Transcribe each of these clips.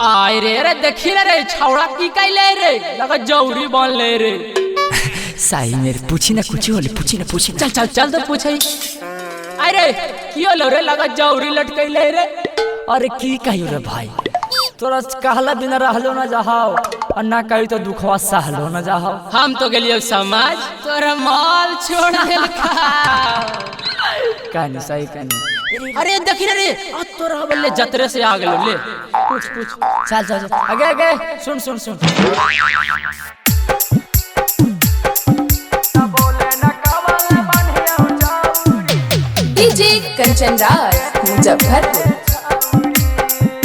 आय रे देखी रे छौड़ा की कैले रे लगा जौरी बन ले रे। साई मेरे पूछी ना कुछ होले पूछी ना चल चल चल तो पूछई। अरे की होलो रे लगा जौरी लटकैले रे। अरे की कहियो रे भाई तोरा कहला बिना रहलो ना जाहाओ और ना कही तो दुखवा सहलो ना जाहाओ। हम तो गेलियो समाज तोरा माल छोड़ देल कहनी सही कहनी। अरे देखी रे तोरा बोले जतरे से आ गेलो ले पूछ चल चल आगे आगे सुन सुन सुन। डीजे कंचन राज मुजफ्फरपुर।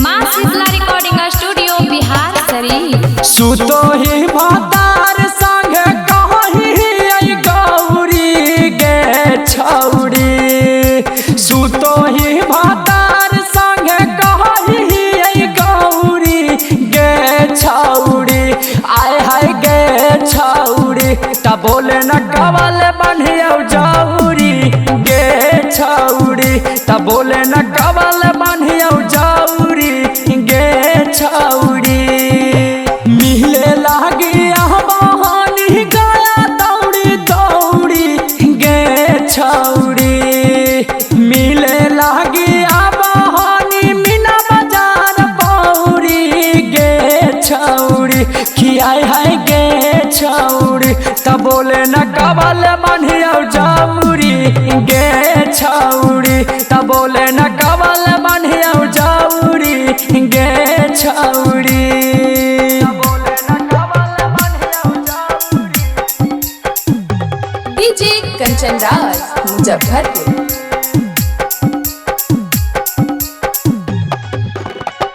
मां शीतला रिकॉर्डिंग स्टूडियो बिहार शरीफ। सुतो ही भातार संग कहीं आई गौरी गे छौड़ी। सुतो ही भातार संग कहीं आई गौरी गे छौड़ी। आय हाय गे छौड़ी ता बोले न कवल बन्हियो जौरी गे छौड़ी। ता बोले न कवल बन्हियो जौरी गे छौड़ी। मिले लागी बहानी गया दौड़ी दौड़ी गे छौड़ी। मिले लागी बहानी मीना बाजार पौड़ी गे छौड़ी। खियाई है गे छौड़ी तब बोले न कवल बन्हियो जौरी गे छौड़ी। तब बोले न कवल बन्हियो जौरी गे छौड़ी। डीजे कंचन राज मुजफ्फरपुर।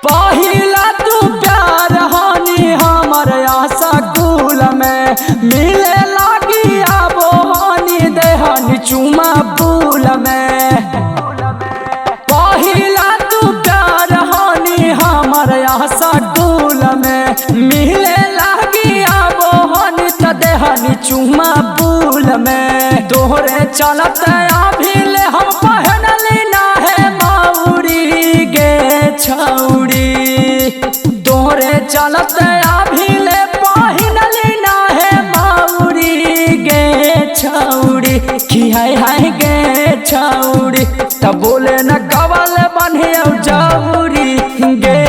पहिला तू प्यार हानि हमर आशा कुल में। मिले लागी आबो हानि देहन चुमा फूल में। पहिला तू प्यार हानि हमर आशा कुल में। मिले लागी आबो हानि त देहन चुमा फूल में। तोहरे चलत अभिले हम पहनली ना है माउरी गे छौड़ी। तोहरे चलत अभिले पहनली ना है माउरी गे छौड़ी। खियाई है गे छौड़ी तब बोले न कवल बन्हियो जौरी गे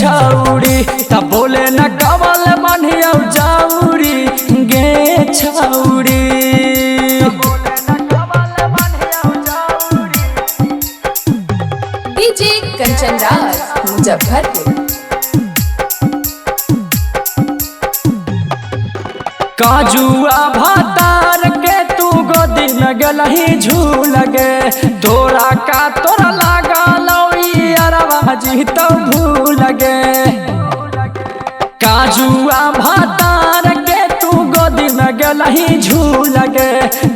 छौड़ी। तब बोले न कवल बन्हियो जौरी गे छौड़ी। डीजे कंचन राज मुजफ्फरपुर। काजुआ भातार के तू गोदी में गलही झूल गे। तोरा का तोरा लागा लौई अरवा जी तो भूल गे। काजुआ भातार के तू गोदी में गलही झूल गे।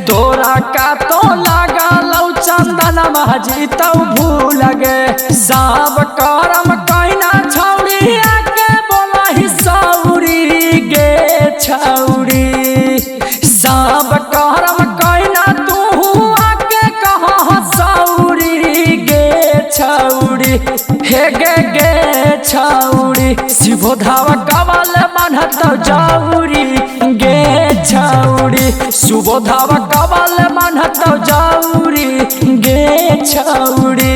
तोरा का तो लागा लौ चंदन महाजी तो भूल गे। सब करम कहना छौड़ी आके बोला ही सौरी गे छौड़ी। सब करम कहना तू आके कहा सौरी गे छौड़ी। हे गे गे छौड़ी शिवो धावा कवल बनत जौरी गे छौड़ी। सुबो धावा कवल बनत जौरी गे छौड़ी।